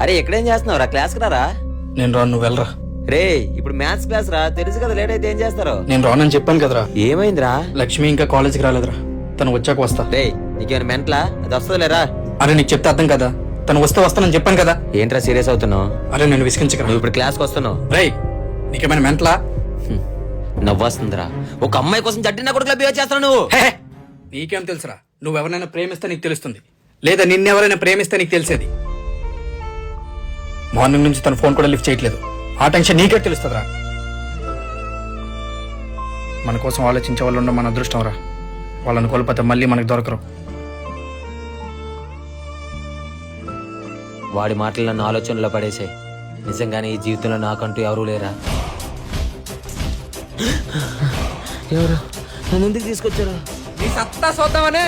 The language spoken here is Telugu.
అరే ఎక్కడేం చేస్తున్నావు రా? క్లాస్కి రారా? నేను రాను, నువ్వు వెళ్ళరా. రే ఇప్పుడు మ్యాథ్స్ క్లాస్ రా, తెలుసు కదా లేట్ అయితే ఏం చేస్తారో. నేను రానని చెప్పాను కదరా. ఏమైందిరా? లక్ష్మి ఇంకా కాలేజీకి రాలేదురా, తను వచ్చాక వస్తా. రే నీకేమైనా మెంట్లా? అది వస్తుందిలేరా. అరే నీకు చెప్తే అర్థం కదా, తను వస్తే వస్తానని చెప్పాను కదా. ఏంట్రా సీరియస్ అవుతున్నావు? అరే నేను విసిగించకరా. నువ్వు ఇప్పుడు క్లాస్కి వస్తున్నావు. రేయ్ నీకేమైనా మెంటలా? నవ్వొస్తుందిరా. ఒక అమ్మాయి కోసం జట్టిన కొడుకులా బిహేవ్ చేస్తావు నువ్వు. హే, నీకేం తెలుసురా? నువ్వు ఎవరైనా ప్రేమిస్తే నీకు తెలుస్తుంది, లేదా నిన్నెవరైనా ప్రేమిస్తే నీకు తెలిసేది. మార్నింగ్ నుంచి తన ఫోన్ కూడా లిఫ్ట్ చేయట్లేదు, ఆ టెన్షన్ నీకే తెలుస్తుందిరా. మన కోసం ఆలోచించే వాళ్ళు ఉండడం మన అదృష్టం రా. వాళ్ళని కోల్పోతే మళ్ళీ మనకు దొరకరు. వాడి మాటలు నన్ను ఆలోచనలో పడేసాయి. నిజంగానే ఈ జీవితంలో నాకంటూ ఎవరూ లేరా? ఎవరు నన్ను ఎందుకు తీసుకొచ్చారు? నీ సత్తా చూద్దామనే